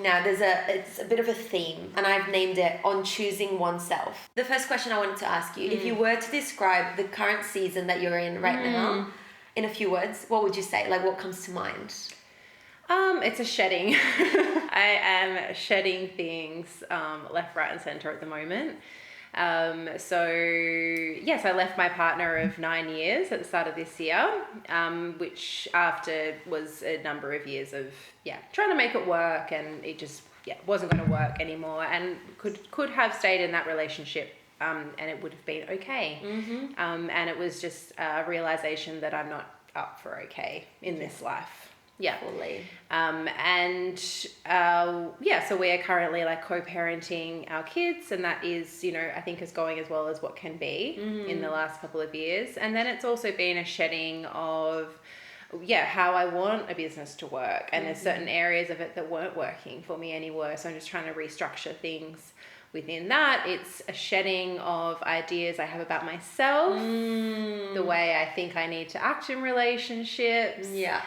talking now, it's a bit of a theme, and I've named it On Choosing Oneself. The first question I wanted to ask you, if you were to describe the current season that you're in right now in a few words, what would you say? Like, what comes to mind? It's a shedding. I am shedding things left, right, and center at the moment. So yes, I left my partner of 9 years at the start of this year, which after was a number of years of trying to make it work, and it just wasn't going to work anymore, and could have stayed in that relationship, and it would have been okay. And it was just a realization that I'm not up for okay in this life. Yeah. Fully. So we are currently like co-parenting our kids, and that is, I think is going as well as what can be in the last couple of years. And then it's also been a shedding of, how I want a business to work. And there's certain areas of it that weren't working for me anymore. So I'm just trying to restructure things within that. It's a shedding of ideas I have about myself, the way I think I need to act in relationships. Yeah.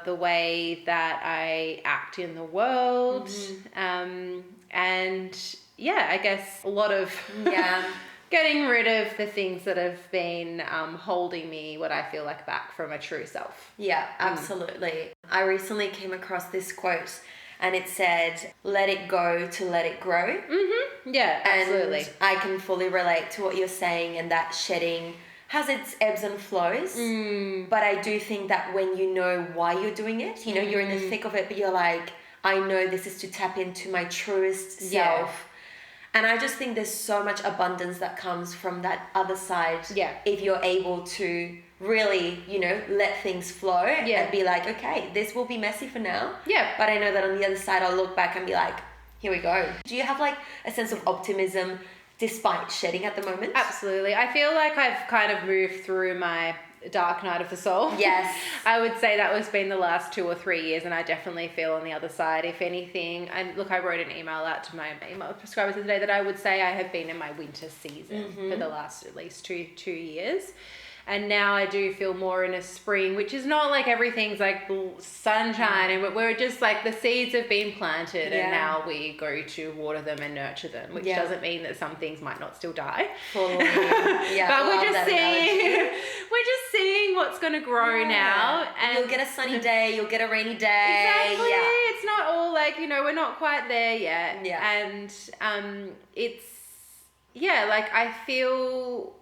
The way that I act in the world. I guess a lot of getting rid of the things that have been holding me, what I feel like, back from a true self. Yeah, absolutely. I recently came across this quote, and it said, "Let it go to let it grow." Yeah, absolutely. And I can fully relate to what you're saying, and that shedding has its ebbs and flows, but I do think that when you know why you're doing it, you're in the thick of it, but you're like, I know this is to tap into my truest self. And I just think there's so much abundance that comes from that other side. Yeah. If you're able to really, let things flow and be like, okay, this will be messy for now. Yeah. But I know that on the other side, I'll look back and be like, here we go. Do you have like a sense of optimism despite shedding at the moment? Absolutely. I feel like I've kind of moved through my dark night of the soul. Yes. I would say that was been the last 2 or 3 years, and I definitely feel on the other side, if anything. And look, I wrote an email out to my email prescribers today that I would say I have been in my winter season for the last at least two years. And now I do feel more in a spring, which is not like everything's like sunshine, and we're just like the seeds have been planted, and now we go to water them and nurture them, which doesn't mean that some things might not still die. Fully. Yeah, but we're just seeing what's going to grow now. And you'll get a sunny day, you'll get a rainy day. Exactly. Yeah. It's not all like, we're not quite there yet. Yeah. And it's, like I feel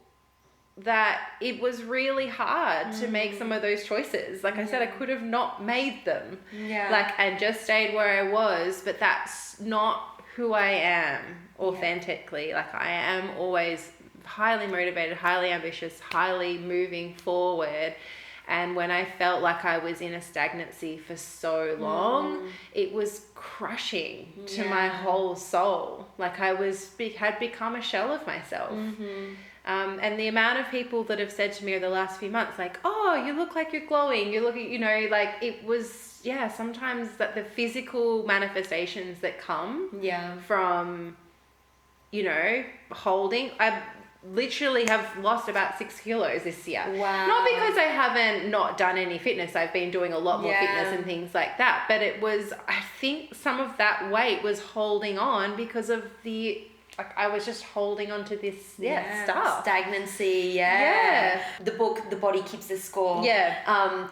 that it was really hard to make some of those choices. Like I said, I could have not made them. Yeah. And just stayed where I was, but that's not who I am authentically. Like I am always highly motivated, highly ambitious, highly moving forward. And when I felt like I was in a stagnancy for so long, it was crushing to my whole soul. Like I had become a shell of myself. And the amount of people that have said to me over the last few months, like, oh, you look like you're glowing. You look, like it was, sometimes that the physical manifestations that come from, holding, I literally have lost about 6 kilos this year. Wow. Not because I haven't not done any fitness. I've been doing a lot more fitness and things like that. But it was, I think some of that weight was holding on because of I was just holding on to this stuff. Stagnancy, The book, The Body Keeps the Score.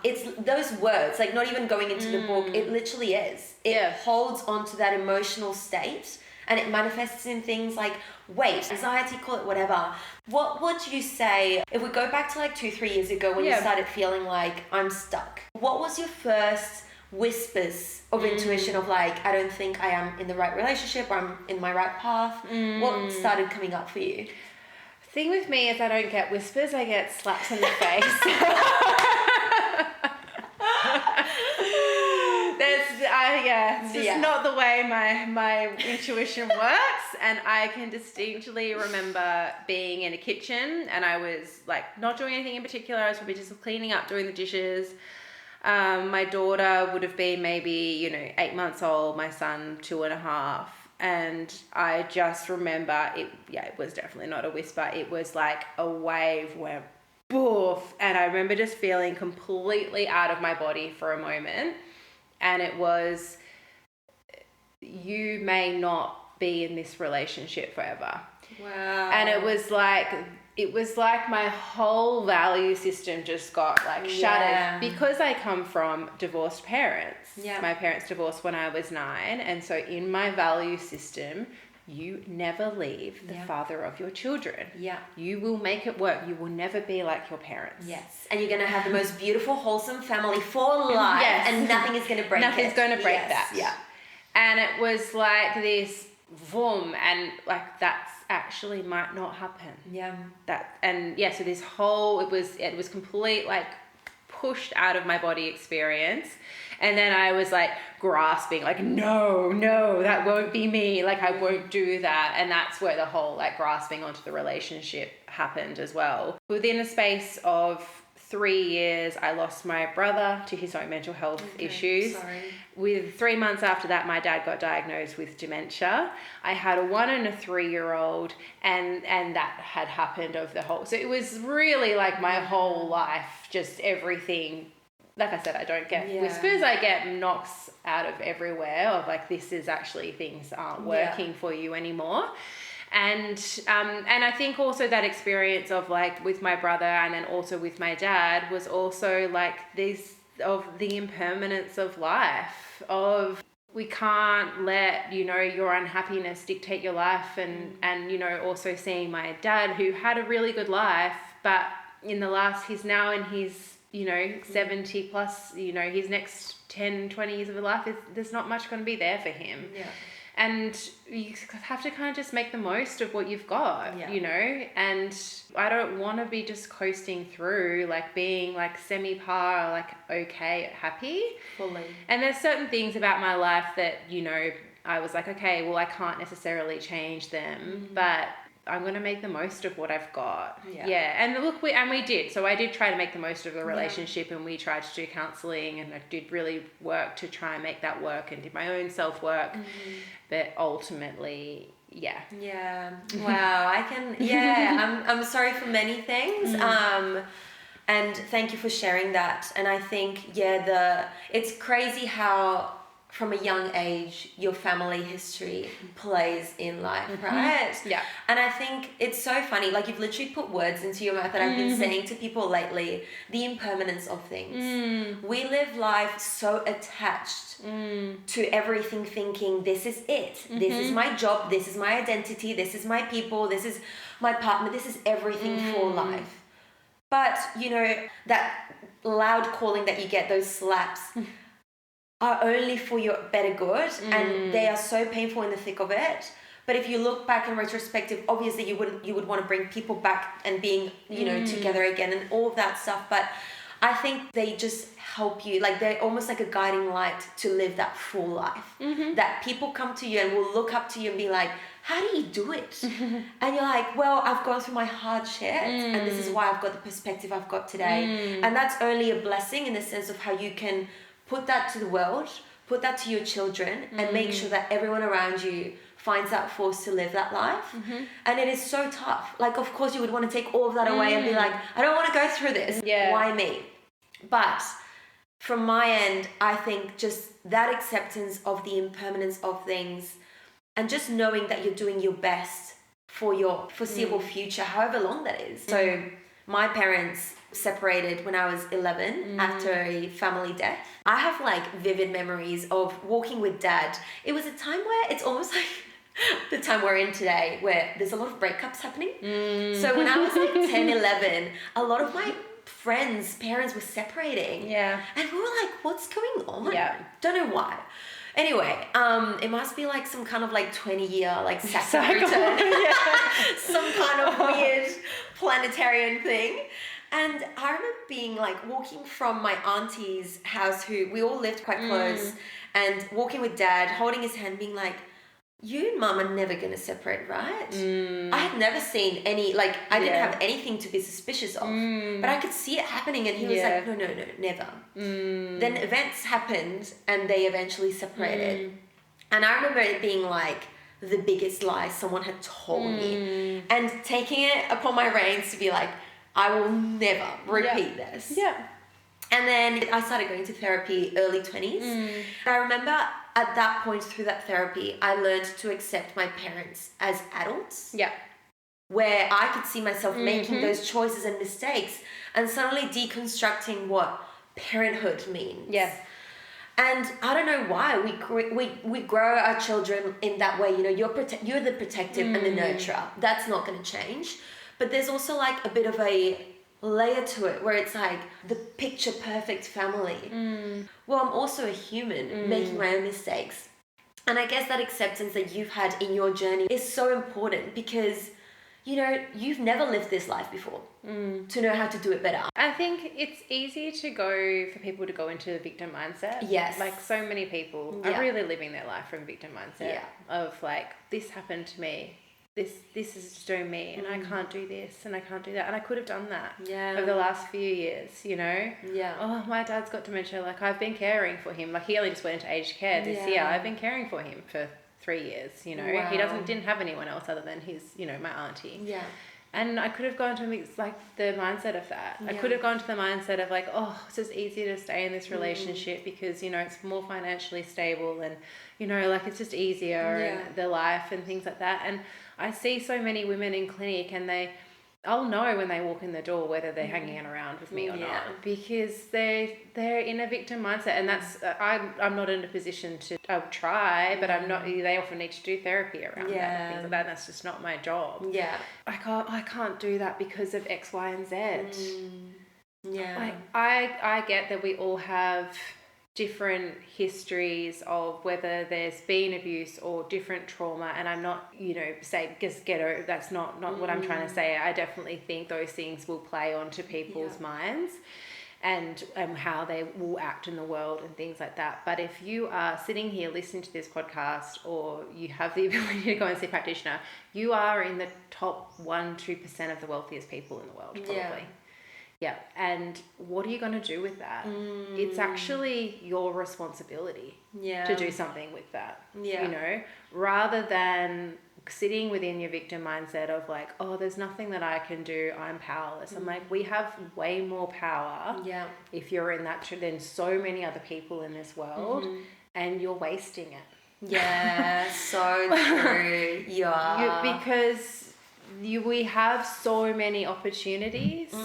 It's those words, like not even going into the book, it literally is. It holds on to that emotional state, and it manifests in things like weight, anxiety, call it whatever. What would you say, if we go back to like 2-3 years ago when you started feeling like, I'm stuck, what was your first whispers of intuition of like, I don't think I am in the right relationship, or I'm in my right path? What started coming up for you? The thing with me is I don't get whispers, I get slaps in the face. It's just not the way my intuition works. And I can distinctly remember being in a kitchen, and I was like not doing anything in particular. I was probably just cleaning up, doing the dishes. My daughter would have been maybe, 8 months old, my son 2.5. And I just remember it was definitely not a whisper. It was like a wave went boof. And I remember just feeling completely out of my body for a moment. And it was you may not be in this relationship forever. Wow. And it was like my whole value system just got like shattered because I come from divorced parents. Yeah. My parents divorced when I was 9, and so in my value system, you never leave the father of your children. Yeah. You will make it work. You will never be like your parents. Yes. And you're going to have the most beautiful, wholesome family for life. Yes. And nothing is going to break Nothing's going to break that. Yeah. And it was like this boom, and like that's actually might not happen. Yeah. So this whole, it was complete like pushed out of my body experience. And then I was like grasping, like, no, that won't be me. Like, I won't do that. And that's where the whole like grasping onto the relationship happened as well. Within a space of 3 years, I lost my brother to his own mental health issues. Sorry. With 3 months after that, my dad got diagnosed with dementia. I had a 1 and a 3-year-old, and that had happened of the whole. So it was really like my whole life, just everything. Like I said, I don't get whispers. I get knocks out of everywhere of like, this is actually things aren't working for you anymore. And I think also that experience of like with my brother and then also with my dad was also like this of the impermanence of life, of we can't let, your unhappiness dictate your life. And also seeing my dad who had a really good life, but he's now in his 70 plus, his next 10, 20 years of his life, there's not much going to be there for him. Yeah. And you have to kind of just make the most of what you've got, and I don't want to be just coasting through, like being like semi-par, like okay, happy. Fully. And there's certain things about my life that, I was like, okay, well, I can't necessarily change them, but I'm going to make the most of what I've got. Yeah. And look, we did. So I did try to make the most of the relationship, and we tried to do counselling, and I did really work to try and make that work and did my own self-work. But ultimately, yeah. Wow. I'm sorry for many things. And thank you for sharing that. And I think, it's crazy how from a young age, your family history plays in life, right? Yeah. And I think it's so funny, like you've literally put words into your mouth that I've been saying to people lately, the impermanence of things. We live life so attached to everything, thinking this is it. This is my job. This is my identity. This is my people. This is my partner. This is everything for life. But, that loud calling that you get, those slaps, are only for your better good, and they are so painful in the thick of it. But if you look back in retrospective, obviously you would want to bring people back and being together again and all of that stuff. But I think they just help you, like they're almost like a guiding light to live that full life. That people come to you and will look up to you and be like, how do you do it? And you're like, well, I've gone through my hard shit, and this is why I've got the perspective I've got today. And that's only a blessing in the sense of how you can put that to the world, put that to your children, and make sure that everyone around you finds that force to live that life. And it is so tough. Like, of course, you would want to take all of that away and be like, I don't want to go through this. Why me? But from my end, I think just that acceptance of the impermanence of things and just knowing that you're doing your best for your foreseeable future, however long that is. So my parents separated when I was 11 after a family death. I have like vivid memories of walking with dad. It was a time where it's almost like the time we're in today, where there's a lot of breakups happening. So when I was like 10, 11, a lot of my friends' parents were separating. And we were like, what's going on? Don't know why. Anyway, it must be like some kind of like 20-year like Saturn return. Some kind of weird planetarian thing. And I remember being like walking from my auntie's house, who we all lived quite close, and walking with dad, holding his hand, being like, you and mum are never going to separate, right? I had never seen any, like, I didn't have anything to be suspicious of, but I could see it happening, and he was like, no, never. Then events happened, and they eventually separated. And I remember it being like the biggest lie someone had told me, and taking it upon my reins to be like, I will never repeat this. And then I started going to therapy early 20s. And I remember at that point through that therapy, I learned to accept my parents as adults. Yeah. Where I could see myself making those choices and mistakes and suddenly deconstructing what parenthood means. Yeah. And I don't know why we grow our children in that way. You know, you're the protective and the nurturer. That's not going to change. But there's also like a bit of a layer to it where it's like the picture perfect family. Well, I'm also a human making my own mistakes. And I guess that acceptance that you've had in your journey is so important because, you know, you've never lived this life before to know how to do it better. I think it's easy for people to go into the victim mindset. Yes. Like so many people are really living their life from victim mindset of like, this happened to me. This is just doing me and I can't do this and I can't do that. And I could have done that over the last few years, you know? Yeah. Oh, my dad's got dementia. Like I've been caring for him. Like he only just went into aged care this year. I've been caring for him for 3 years, you know? Wow. He didn't have anyone else other than his, you know, my auntie. Yeah. And I could have gone to like the mindset of that. Yeah. I could have gone to the mindset of like, oh, it's just easier to stay in this relationship because, you know, it's more financially stable and, you know, like it's just easier and the life and things like that. And I see so many women in clinic and I'll know when they walk in the door whether they're hanging around with me or not because they're in a victim mindset, and that's I'm not in a position to try, but I'm not. They often need to do therapy around that and things like that. And that's just not my job. Yeah, I can't do that because of X, Y, and Z. Yeah, like I get that we all have different histories of whether there's been abuse or different trauma, and I'm not, you know, say just get over, that's not what I'm trying to say. I definitely think those things will play onto people's minds and how they will act in the world and things like that. But if you are sitting here listening to this podcast or you have the ability to go and see a practitioner, you are in the top 1-2% of the wealthiest people in the world, probably. Yeah, and what are you going to do with that? It's actually your responsibility to do something with that, you know, rather than sitting within your victim mindset of like, oh, there's nothing that I can do, I'm powerless. I'm like, we have way more power if you're in that than so many other people in this world, and you're wasting it. Yeah, so true. Because we have so many opportunities.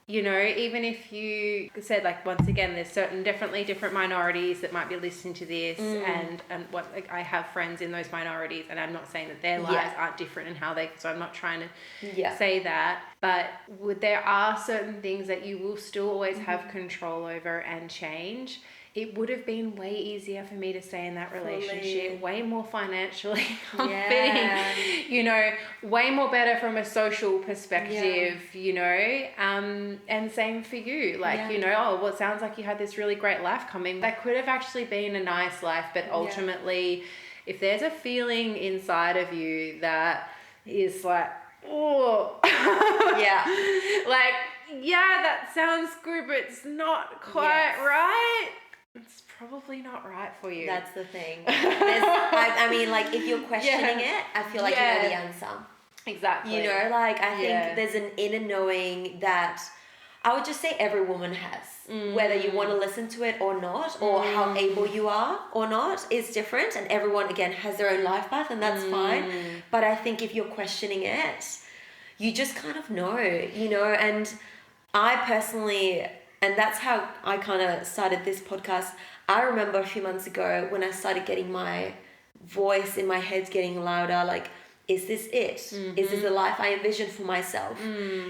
You know, even if you said, like, once again, there's definitely different minorities that might be listening to this, and what, like, I have friends in those minorities, and I'm not saying that their lives aren't different and how so I'm not trying to say that, but there are certain things that you will still always have control over and change. It would have been way easier for me to stay in that relationship, way more financially comforting, you know, way more better from a social perspective, you know, and same for you. Like, you know, oh, well, it sounds like you had this really great life coming. That could have actually been a nice life, but ultimately, if there's a feeling inside of you that is like, oh, like, yeah, that sounds good, but it's not quite right. It's probably not right for you. That's the thing. I mean, like, if you're questioning it, I feel like you know the answer. Exactly. You know, like, I think there's an inner knowing that I would just say every woman has. Whether you want to listen to it or not, or how able you are or not, is different. And everyone, again, has their own life path, and that's fine. But I think if you're questioning it, you just kind of know, you know. And I personally... And that's how I kind of started this podcast. I remember a few months ago when I started getting my voice in my head getting louder, like, is this it? Is this the life I envisioned for myself?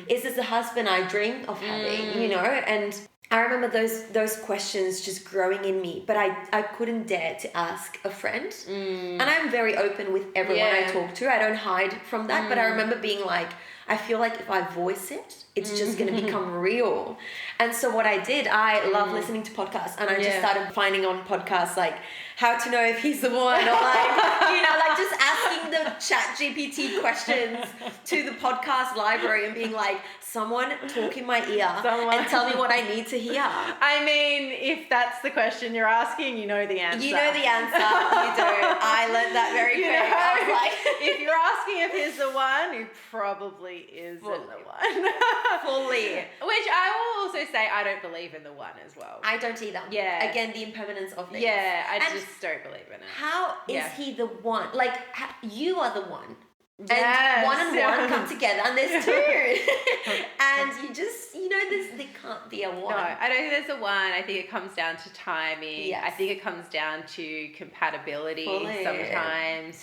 Is this the husband I dreamed of having, you know? And I remember those questions just growing in me, but I couldn't dare to ask a friend. And I'm very open with everyone I talk to. I don't hide from that, but I remember being like, I feel like if I voice it, it's just going to become real. And so what I did, I love listening to podcasts, and I just started finding on podcasts like how to know if he's the one, or like, you know, like just asking the ChatGPT questions to the podcast library and being like, someone talk in my ear and tell me what I need to hear. I mean, if that's the question you're asking, you know the answer. You know the answer. You do. I learned that very quick. I was like, if you're asking if he's the one, you probably fully isn't the one. Fully. Which I will also say I don't believe in the one as well. I don't either. Yeah. Again, the impermanence of things. Yeah, I just don't believe in it. How is he the one? Like, you are the one. Yes. And one and one come together, and there's two. And you just, there can't be a one. No, I don't think there's a one. I think it comes down to timing. Yes. I think it comes down to compatibility Fully. sometimes.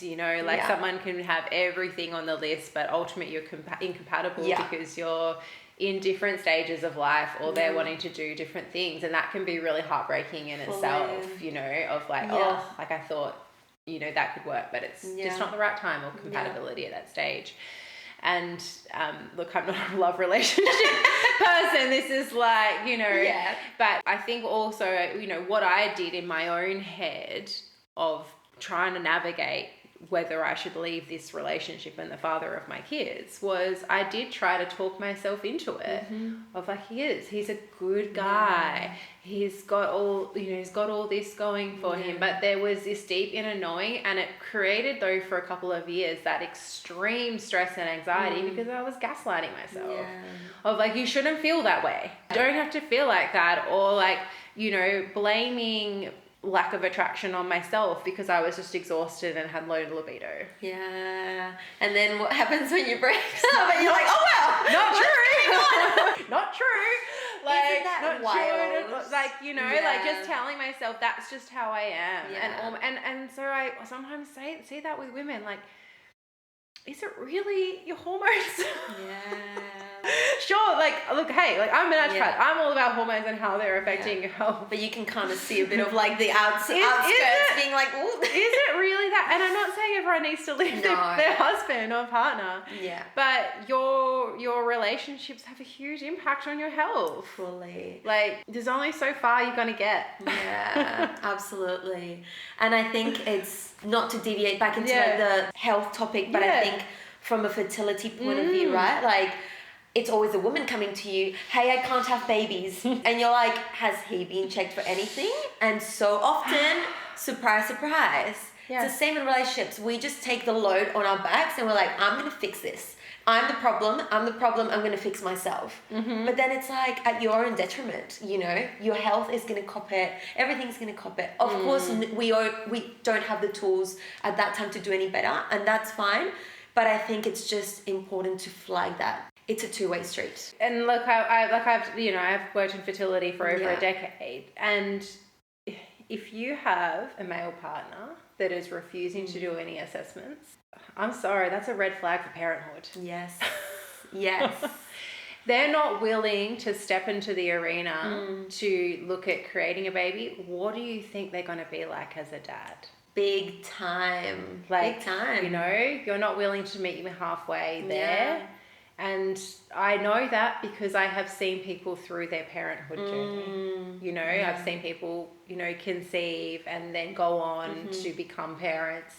Someone can have everything on the list, but ultimately you're incompatible because you're in different stages of life, or they're wanting to do different things, and that can be really heartbreaking in itself. Of like, I thought, that could work, but it's just not the right time or compatibility at that stage. And look, I'm not a love relationship person. This is like, but I think also, what I did in my own head of trying to navigate whether I should leave this relationship and the father of my kids was I did try to talk myself into it of like, he's a good guy. He's got all, he's got all this going for him, but there was this deep inner knowing, and it created though for a couple of years that extreme stress and anxiety because I was gaslighting myself of like, you shouldn't feel that way. You don't have to feel like that, or like, blaming lack of attraction on myself because I was just exhausted and had low libido. Yeah. And then what happens when you break up and you're like, oh wow, not true. Not true. Like, isn't that not wild? true. Like, like just telling myself that's just how I am. Yeah. And so I sometimes say that with women, like, is it really your hormones? Yeah. Sure, like, look, hey, like, I'm a naturopath. I'm all about hormones and how they're affecting your health. But you can kind of see a bit of like the outskirts being like, ooh. Is it really that? And I'm not saying everyone needs to leave their husband or partner. Yeah. But your relationships have a huge impact on your health. Fully. Like, there's only so far you're going to get. Yeah, absolutely. And I think it's not to deviate back into like the health topic, but I think from a fertility point of view, right? Like, it's always a woman coming to you, hey, I can't have babies. And you're like, has he been checked for anything? And so often, surprise, surprise. It's the same in relationships. We just take the load on our backs and we're like, I'm going to fix this. I'm the problem, I'm going to fix myself. But then it's like at your own detriment, your health is going to cop it, everything's going to cop it. Of course, we don't have the tools at that time to do any better, and that's fine. But I think it's just important to flag that. It's a two-way street. And look, I've worked in fertility for over a decade, and if you have a male partner that is refusing to do any assessments, I'm sorry, that's a red flag for parenthood. Yes. They're not willing to step into the arena to look at creating a baby. What do you think they're going to be like as a dad? Big time. Like, big time. You're not willing to meet me halfway there. Yeah. And I know that because I have seen people through their parenthood journey. I've seen people, conceive and then go on to become parents.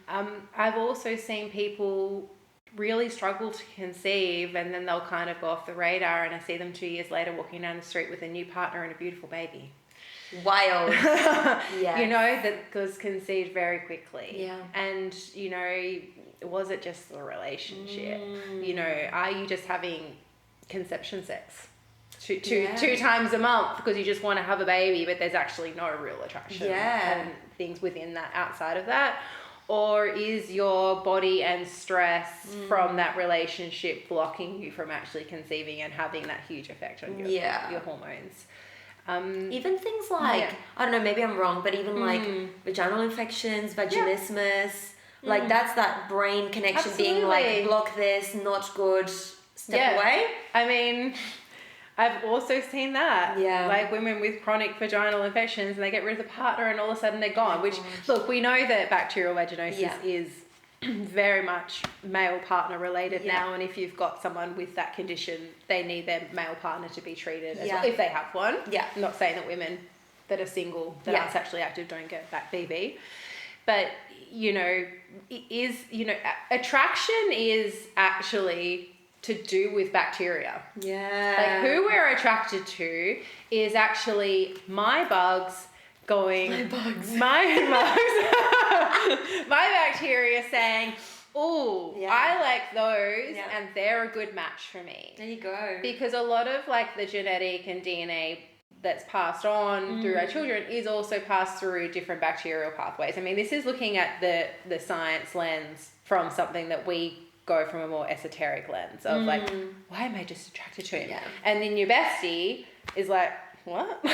I've also seen people really struggle to conceive, and then they'll kind of go off the radar, and I see them 2 years later walking down the street with a new partner and a beautiful baby. Wild. That was conceived very quickly. Yeah. And, was it just the relationship? Are you just having conception sex two times a month because you just want to have a baby, but there's actually no real attraction and things within that, outside of that? Or is your body and stress from that relationship blocking you from actually conceiving and having that huge effect on your hormones? Even things like, I don't know, maybe I'm wrong, but even like vaginal infections, vaginismus, like that's that brain connection being like, block this, not good, step away. I mean, I've also seen that. Yeah. Like women with chronic vaginal infections, and they get rid of the partner and all of a sudden they're gone, which, look, we know that bacterial vaginosis is very much male partner related now, and if you've got someone with that condition, they need their male partner to be treated as well, if they have one. I'm not saying that women that are single, that aren't sexually active, don't get back BV, but attraction is actually to do with bacteria. Like who we're attracted to is actually my bugs going, my bacteria saying, Oh, Yeah. I like those, Yeah. and they're a good match for me. There you go. Because a lot of like the genetic and DNA that's passed on through our children is also passed through different bacterial pathways. I mean, this is looking at the science lens from something that we go from a more esoteric lens of like, why am I just attracted to him? Yeah. And then your bestie is like, what?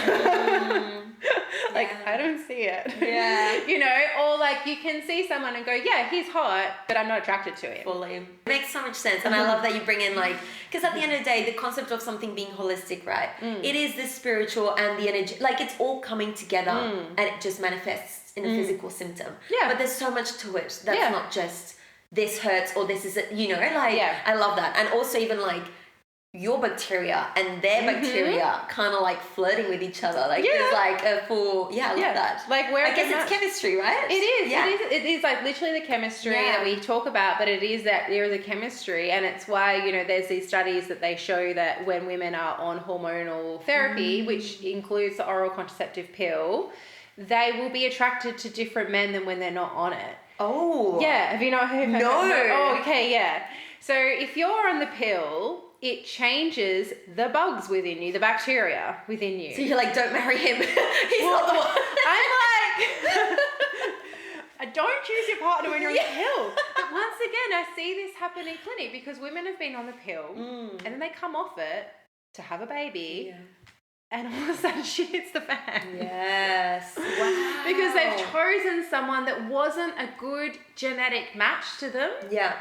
Like, I don't see it. Yeah. You know, or like you can see someone and go, yeah, he's hot, but I'm not attracted to him. Fully. Makes so much sense. And I love that you bring in like, because at the end of the day, the concept of something being holistic, right? It is the spiritual and the energy, like it's all coming together and it just manifests in a physical symptom. Yeah. But there's so much to it. That's not just this hurts or this is, you know, like I love that. And also even like, your bacteria and their bacteria kind of like flirting with each other. Like there's like a full, I love that. Like I guess it's chemistry, right? It is. It is like literally the chemistry that we talk about, but it is that there is a chemistry, and it's why, you know, there's these studies that they show that when women are on hormonal therapy, which includes the oral contraceptive pill, they will be attracted to different men than when they're not on it. Oh. Yeah. Have you not heard? No. Oh, okay. Yeah. So if you're on the pill, it changes the bugs within you, the bacteria within you. So you're like, don't marry him. He's not the one. I'm like, don't choose your partner when you're on the pill. But once again, I see this happen in clinic because women have been on the pill and then they come off it to have a baby. And all of a sudden shit hits the fan. Yes. Wow. Because they've chosen someone that wasn't a good genetic match to them. Yeah.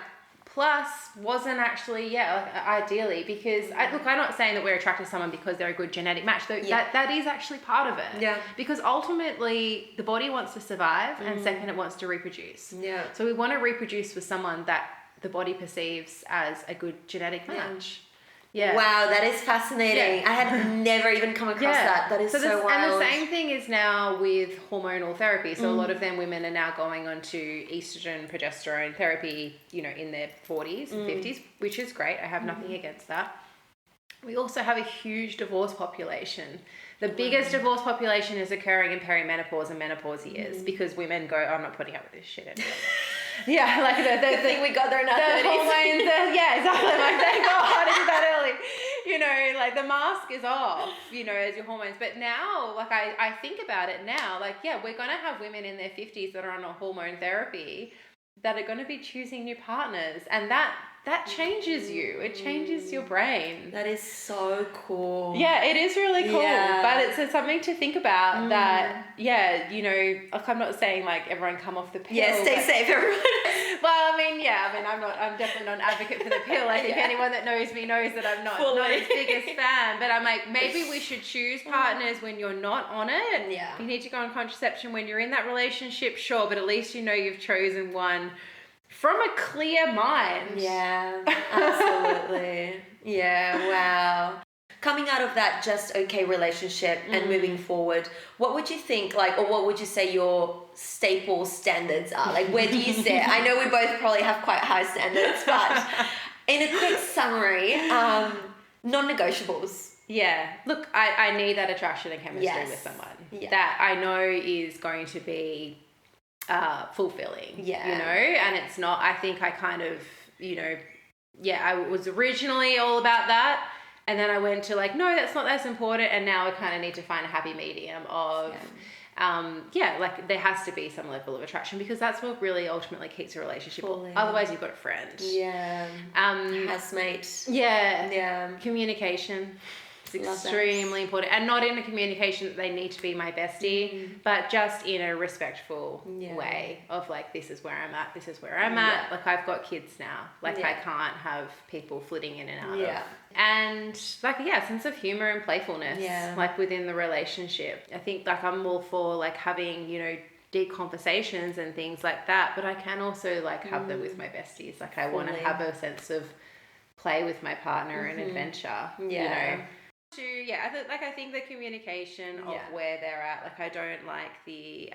Plus wasn't actually, ideally, because I'm not saying that we're attracted to someone because they're a good genetic match, though that is actually part of it. Yeah. Because ultimately the body wants to survive and second it wants to reproduce. Yeah. So we want to reproduce with someone that the body perceives as a good genetic match. Yeah. Wow, that is fascinating. I had never even come across that. That is so wild. And the same thing is now with hormonal therapy. So a lot of them women are now going on to estrogen, progesterone therapy, you know, in their 40s and 50s, which is great. I have nothing against that. We also have a huge divorce population. The biggest divorce population is occurring in perimenopause and menopause years because women go, I'm not putting up with this shit anymore. Yeah, like the thing we got there in our 30s. Hormones, exactly. Like, thank God it's that early. You know, like the mask is off, you know, as your hormones. But now, like I think about it now, like, we're going to have women in their 50s that are on a hormone therapy that are going to be choosing new partners. And that changes you. It changes your brain. That is so cool. Yeah, it is really cool. Yeah. But it's something to think about that, you know, like I'm not saying like everyone come off the pill. Yeah, stay safe, everyone. Well, I'm definitely not an advocate for the pill. I think anyone that knows me knows that I'm not its biggest fan. But I'm like, maybe we should choose partners when you're not on it. Yeah. You need to go on contraception when you're in that relationship, sure, but at least you know you've chosen one from a clear mind. Yeah, absolutely. Wow. Coming out of that just okay relationship and moving forward, what would you think, like, or what would you say your staple standards are? Like, where do you sit? I know we both probably have quite high standards, but in a quick summary, non-negotiables. Yeah. Look, I need that attraction and chemistry with someone that I know is going to be fulfilling, you know, and it's not, I think I kind of, you know, I was originally all about that, and then I went to like, no, that's not as important, and now I kind of need to find a happy medium of, like there has to be some level of attraction because that's what really ultimately keeps a relationship. Otherwise you've got a friend. Housemate. Communication. It's extremely important, and not in a communication that they need to be my bestie, but just in a respectful way of like, this is where I'm at, this is where I'm at. Like I've got kids now, like I can't have people flitting in and out of. And like, sense of humor and playfulness, like within the relationship. I think like I'm all for like having, you know, deep conversations and things like that, but I can also like have them with my besties. Like I want to have a sense of play with my partner and adventure, you know. I think the communication of where they're at, like I don't like the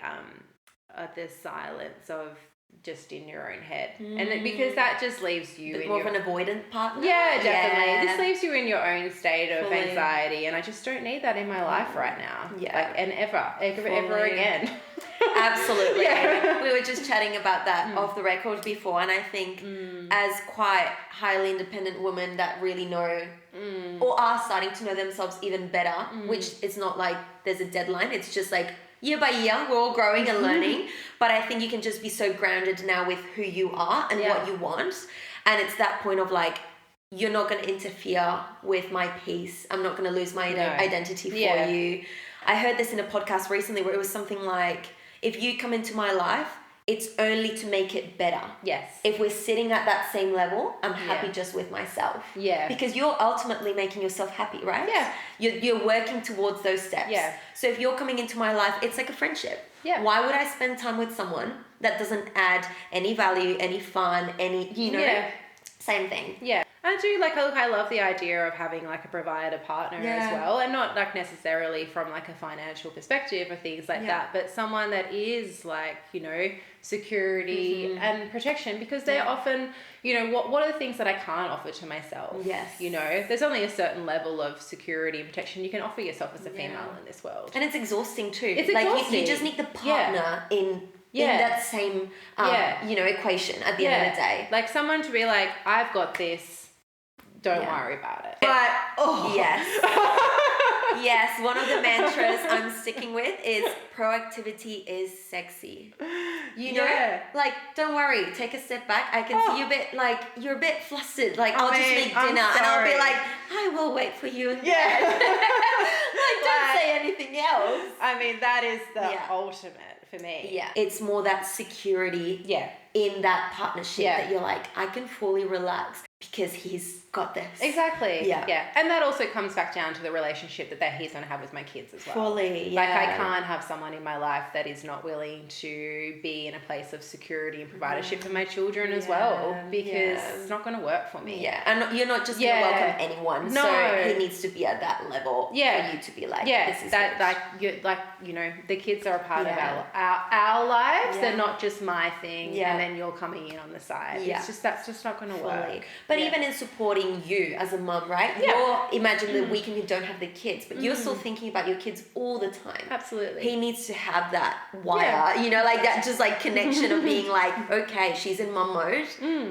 silence of just in your own head, and because that just leaves you in more of an avoidant partner. Yeah, definitely. This leaves you in your own state of anxiety, and I just don't need that in my life right now. Like, and ever again. Absolutely. We were just chatting about that off the record before, and I think as quite highly independent women that really know or are starting to know themselves even better, which it's not like there's a deadline, it's just like year by year we're all growing and learning, but I think you can just be so grounded now with who you are and what you want, and it's that point of like, you're not going to interfere with my peace. I'm not going to lose my identity for you. I heard this in a podcast recently where it was something like, if you come into my life, it's only to make it better. Yes. If we're sitting at that same level, I'm happy just with myself. Yeah. Because you're ultimately making yourself happy, right? Yeah. You're working towards those steps. Yeah. So if you're coming into my life, it's like a friendship. Yeah. Why would I spend time with someone that doesn't add any value, any fun, any, same thing. Yeah. I love the idea of having like a provider partner as well, and not like necessarily from like a financial perspective or things like that, but someone that is like, security and protection, because they're often, what are the things that I can't offer to myself? Yes. There's only a certain level of security and protection you can offer yourself as a female in this world. And it's exhausting too. It's exhausting. You just need the partner in that same, equation at the end of the day. Like someone to be like, I've got this, don't worry about it. But, yes, one of the mantras I'm sticking with is proactivity is sexy. You know? Like, don't worry, take a step back. I can see you a bit, like, you're a bit flustered. Like, I'll just make dinner and I'll be like, I will wait for you in bed. Like, don't say anything else. I mean, that is the ultimate for me. Yeah. It's more that security in that partnership that you're like, I can fully relax because he's got this. Exactly. Yeah. And that also comes back down to the relationship that he's going to have with my kids as well. Fully, Like, I can't have someone in my life that is not willing to be in a place of security and providership for my children as well, because it's not going to work for me. Yeah. And you're not just going to welcome anyone. No. So he needs to be at that level for you to be like, this is that, the kids are a part of our lives. They're not just my thing, and then you're coming in on the side. It's just, that's just not going to work. But even in supporting you as a mum, right? Imagine the weekend you don't have the kids, but you're still thinking about your kids all the time. Absolutely. He needs to have that wire, like that just like connection of being like, okay, she's in mum mode.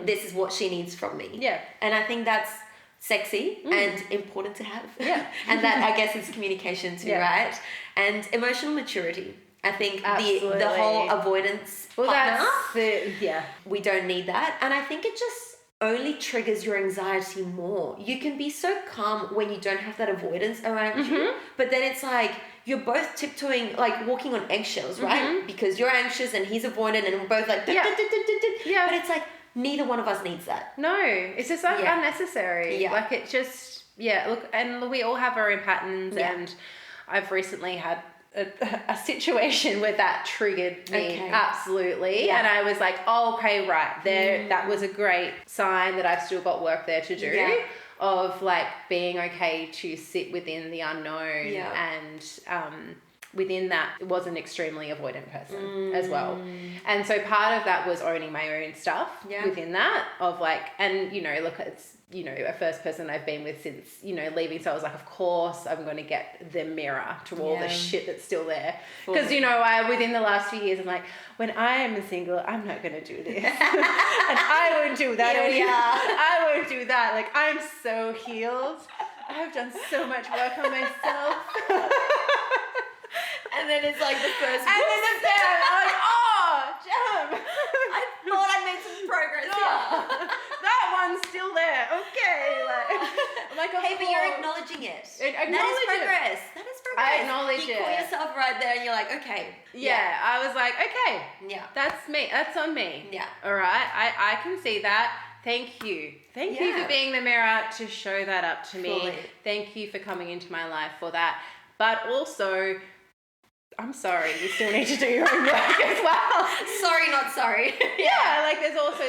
This is what she needs from me. Yeah. And I think that's sexy and important to have. Yeah. And that, I guess, it's communication too, right? And emotional maturity. I think the whole avoidance partner, we don't need that. And I think it just only triggers your anxiety more. You can be so calm when you don't have that avoidance around you, but then it's like you're both tiptoeing, like walking on eggshells, right? Because you're anxious and he's avoidant, and we're both like, but it's like neither one of us needs that. No, it's just like unnecessary. Like it just, look, and we all have our own patterns, and I've recently had a situation where that triggered me absolutely, and I was like, that was a great sign that I've still got work there to do, of like being okay to sit within the unknown, and within that was an extremely avoidant person as well, and so part of that was owning my own stuff within that, of like, and look, it's a first person I've been with since leaving, so I was like, of course I'm going to get the mirror to all the shit that's still there, because I within the last few years I'm like, when I am single, I'm not going to do this and I won't do that I won't do that, like I'm so healed, I've done so much work on myself. And then it's like the first, and then the bed, I'm like, Jam, I thought I made some progress here. That one's still there. Okay, I'm like, hey, but you're acknowledging it. That is progress. That is progress. I acknowledge it. You call yourself right there, and you're like, okay. Yeah, I was like, okay. Yeah. That's me. That's on me. Yeah. All right. I can see that. Thank you. Thank you for being the mirror to show that up to me. Thank you for coming into my life for that. But also, I'm sorry, you still need to do your own work as well. Sorry, not sorry. Like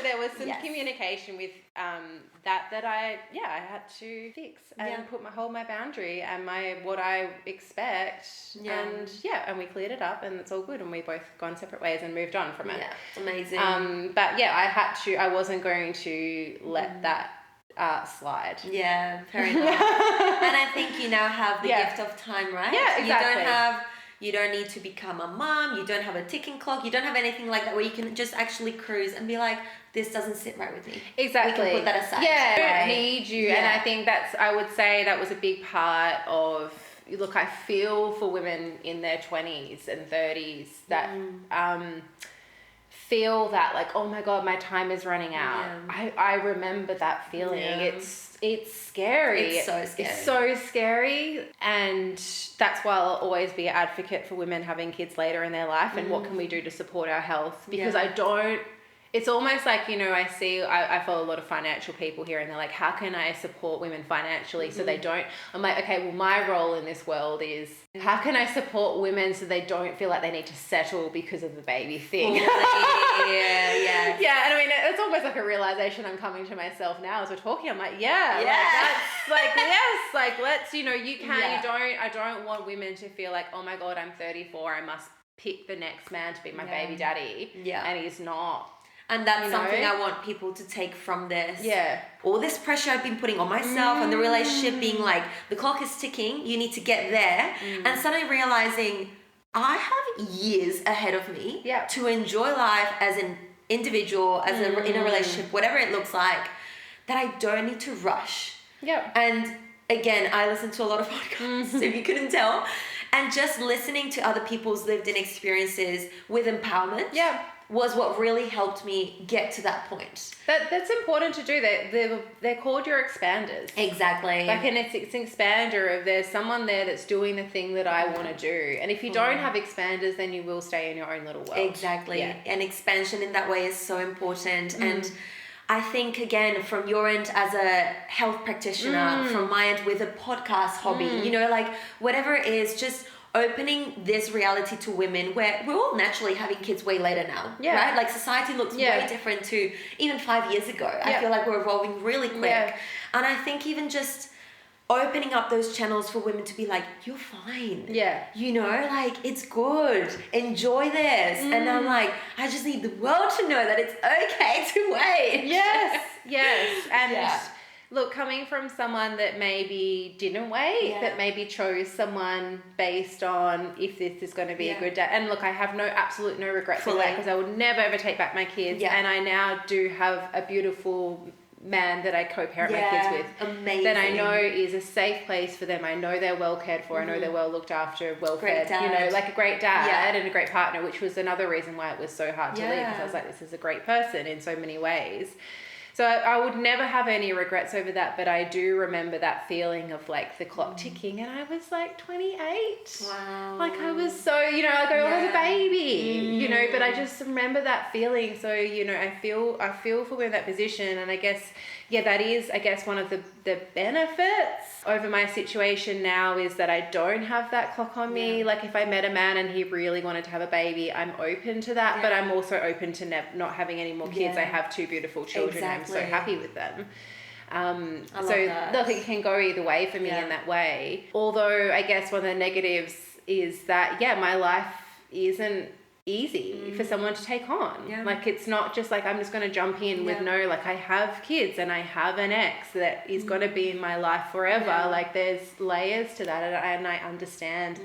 there was some communication with that I had to fix and hold my boundary and what I expect, and we cleared it up, and it's all good, and we both gone separate ways and moved on from it. Yeah, amazing. I wasn't going to let that slide. Yeah, fair enough. And I think you now have the gift of time, right? Yeah, exactly. You don't need to become a mom. You don't have a ticking clock. You don't have anything like that where you can just actually cruise and be like, this doesn't sit right with me. Exactly. We can put that aside. Yeah, right? I don't need you. Yeah. And I think I would say that was a big part of, look, I feel for women in their 20s and 30s that feel that like, oh my God, my time is running out. Yeah. I remember that feeling. Yeah. It's scary. It's so scary. It's so scary. And that's why I'll always be an advocate for women having kids later in their life and what can we do to support our health. Because it's almost like, you know, I follow a lot of financial people here and they're like, how can I support women financially so they don't, I'm like, okay, well, my role in this world is how can I support women so they don't feel like they need to settle because of the baby thing? Yeah. And I mean, it's almost like a realization I'm coming to myself now as we're talking. I'm like, like that's like, yes, like let's, you know, you can, I don't want women to feel like, oh my God, I'm 34, I must pick the next man to be my baby daddy. And he's not. And that's something I want people to take from this. Yeah. All this pressure I've been putting on myself and the relationship being like, the clock is ticking, you need to get there. And suddenly realizing I have years ahead of me to enjoy life as an individual, as in a relationship, whatever it looks like, that I don't need to rush. Yeah. And again, I listen to a lot of podcasts, if you couldn't tell. And just listening to other people's lived in experiences with empowerment. Was what really helped me get to that point. That's important to do. They're called your expanders. Exactly. Like it's an expander of there's someone there that's doing the thing that I want to do. And if you don't have expanders, then you will stay in your own little world. Exactly. Yeah. And expansion in that way is so important. And I think, again, from your end as a health practitioner, from my end with a podcast hobby, you know, like whatever it is, just opening this reality to women where we're all naturally having kids way later now, right? Like society looks way different to even 5 years ago. I feel like we're evolving really quick. And I think even just opening up those channels for women to be like, you're fine. You know, like it's good. Enjoy this. And I'm like, I just need the world to know that it's okay to wait. Yes. And look, coming from someone that maybe didn't wait, that maybe chose someone based on if this is going to be a good dad. And look, I have absolute no regrets in that because I would never ever take back my kids. And I now do have a beautiful man that I co-parent my kids with. Amazing. That I know is a safe place for them. I know they're well cared for. I know they're well looked after, well fed. You know, like a great dad and a great partner, which was another reason why it was so hard to leave, because I was like, this is a great person in so many ways. So I would never have any regrets over that, but I do remember that feeling of like the clock ticking, and I was like 28. Wow. Like I was so, you know, like I was a baby, you know, but I just remember that feeling. So, you know, I feel for women in that position, and I guess, that is, I guess, one of the benefits over my situation now is that I don't have that clock on me. Like if I met a man and he really wanted to have a baby, I'm open to that, but I'm also open to not having any more kids. I have 2 beautiful children. I'm so happy with them. So look, it can go either way for me in that way. Although I guess one of the negatives is that, my life isn't easy for someone to take on. Like it's not just like I'm just going to jump in with like I have kids and I have an ex that is going to be in my life forever. Like there's layers to that, and I understand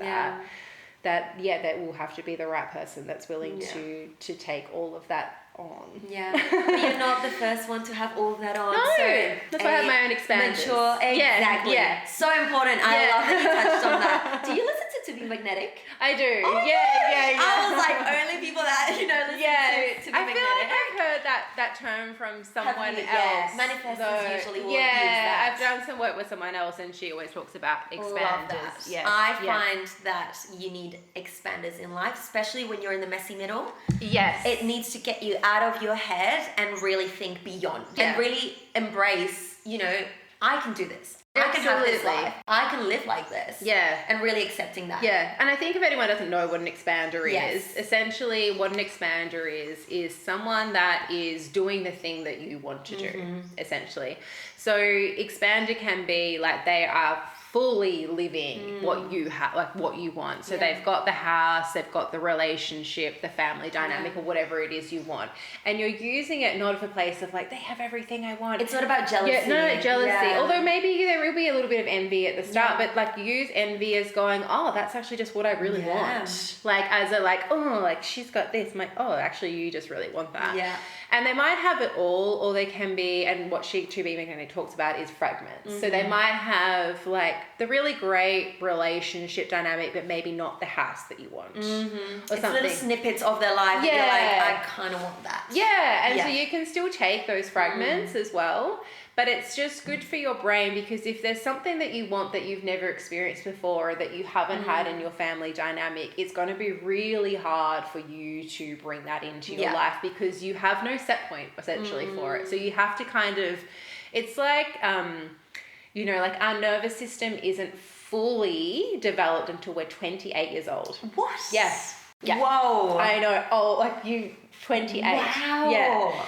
that will have to be the right person that's willing to take all of that on. But you're not the first one to have all that on. No, so that's why I have my own expanders. Mature, exactly. So important. I love that you touched on that. Do you listen to Be Magnetic? I do. Oh, I was like, only people that listen to Be Magnetic. I feel like I've heard that term from someone else. Manifestors usually will use that. I've done some work with someone else, and she always talks about expanders. I find that you need expanders in life, especially when you're in the messy middle. It needs to get you out of your head and really think beyond and really embrace, you know, I can do this. I can have this life. I can live like this. And really accepting that. And I think if anyone doesn't know what an expander is, essentially what an expander is someone that is doing the thing that you want to do, essentially. So expander can be like they are fully living what you have, like what you want. So they've got the house, they've got the relationship, the family dynamic, or whatever it is you want. And you're using it not of a place of like, they have everything I want. It's not about jealousy. Yeah, no, jealousy. Yeah. Although maybe there will be a little bit of envy at the start, but like use envy as going, oh, that's actually just what I really want. Like as a like, oh, like she's got this. My, oh, actually you just really want that. Yeah. And they might have it all, or they can be, and what She To Be Magnetic talks about is fragments. So they might have like the really great relationship dynamic, but maybe not the house that you want. Or it's something. little snippets of their life that you're like, I kind of want that. Yeah, and so you can still take those fragments as well. But it's just good for your brain, because if there's something that you want that you've never experienced before, or that you haven't had in your family dynamic, it's going to be really hard for you to bring that into your life, because you have no set point essentially for it. So you have to kind of, it's like, you know, like our nervous system isn't fully developed until we're 28 years old. What? Yes. Yeah. Whoa. I know. Oh, like you, 28. Wow. Yeah.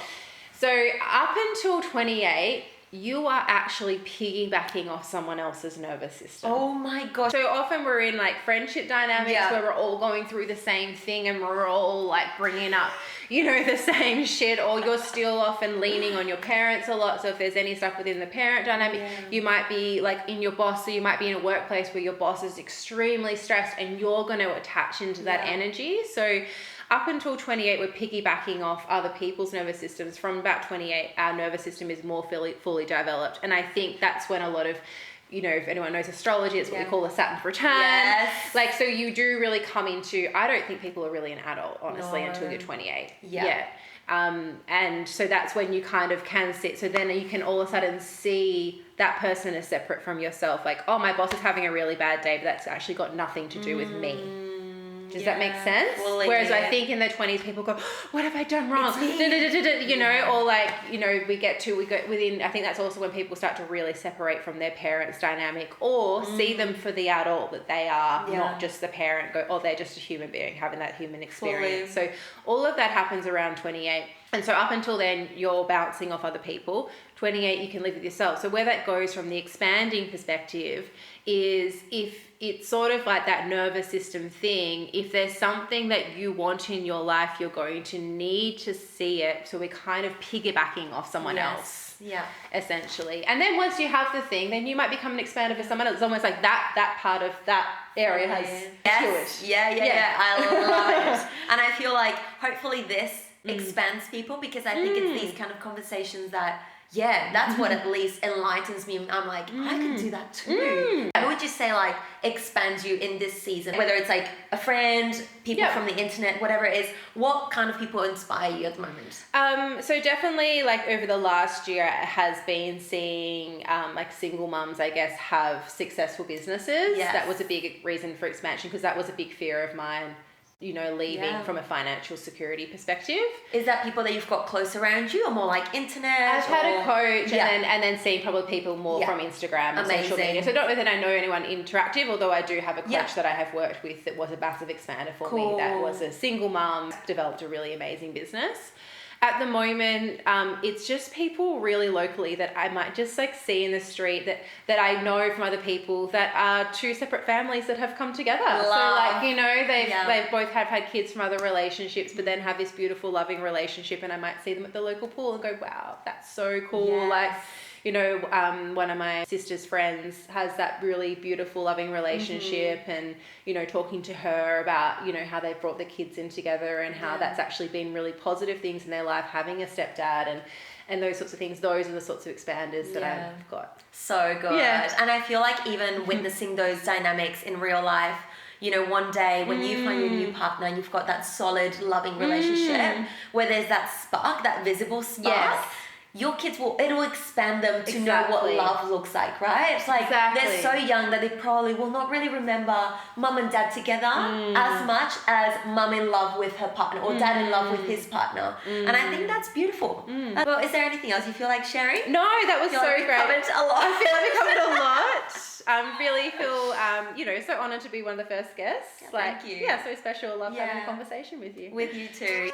So up until 28, you are actually piggybacking off someone else's nervous system. Oh my gosh. So often we're in like friendship dynamics where we're all going through the same thing, and we're all like bringing up, you know, the same shit, or you're still often leaning on your parents a lot. So if there's any stuff within the parent dynamic, you might be like in your boss, so you might be in a workplace where your boss is extremely stressed and you're going to attach into that energy. So up until 28, we're piggybacking off other people's nervous systems. From about 28, our nervous system is more fully developed. And I think that's when a lot of, you know, if anyone knows astrology, it's what we call a Saturn's return. Yes. Like, so you do really come into, I don't think people are really an adult, honestly, until you're 28. Yeah. And so that's when you kind of can sit. So then you can all of a sudden see that person is separate from yourself. Like, oh, my boss is having a really bad day, but that's actually got nothing to do with me. Does that make sense? Fully. Whereas I think in their 20s, people go, what have I done wrong? You know, or like, you know, we go within, I think that's also when people start to really separate from their parents' dynamic, or see them for the adult that they are, not just the parent, go, oh, they're just a human being having that human experience. Fully. So all of that happens around 28. And so up until then, you're bouncing off other people. 28, you can live with yourself. So where that goes from the expanding perspective is, if it's sort of like that nervous system thing, if there's something that you want in your life, you're going to need to see it. So we're kind of piggybacking off someone else. Yeah. Essentially. And then once you have the thing, then you might become an expander for someone else. It's almost like that part of that area has matured. Yeah. I love it. And I feel like hopefully this expands people, because I think it's these kind of conversations that, that's what at least enlightens me. I'm like, I can do that too. I would just say like expands you in this season, whether it's like a friend, people from the internet, whatever it is. What kind of people inspire you at the moment? So definitely like over the last year, it has been seeing like single mums, I guess, have successful businesses. Yes. That was a big reason for expansion, because that was a big fear of mine, you know, leaving from a financial security perspective. Is that people that you've got close around you, or more like internet? I've had a coach and then seeing probably people more from Instagram and social media. So I don't know that I know anyone interactive, although I do have a coach that I have worked with that was a massive expander for me. That was a single mum, developed a really amazing business. At the moment, it's just people really locally that I might just like see in the street that I know from other people that are two separate families that have come together. Love. So like, you know, they've both have had kids from other relationships, but then have this beautiful, loving relationship, and I might see them at the local pool and go, wow, that's so cool. Yes. Like, you know, one of my sister's friends has that really beautiful, loving relationship, and, you know, talking to her about, you know, how they've brought the kids in together, and how that's actually been really positive things in their life, having a stepdad and those sorts of things. Those are the sorts of expanders that I've got. So good. Yeah. And I feel like even witnessing those dynamics in real life, you know, one day when you find your new partner and you've got that solid, loving relationship where there's that spark, that visible spark, your kids it'll expand them to know what love looks like, right? It's like they're so young that they probably will not really remember mum and dad together as much as mum in love with her partner, or dad in love with his partner. And I think that's beautiful. Well, is there anything else you feel like sharing? No, that was so great. Covered a lot. I feel like we covered a lot. Really feel, you know, so honoured to be one of the first guests. Thank you. Yeah, so special. Love having a conversation with you. With you too.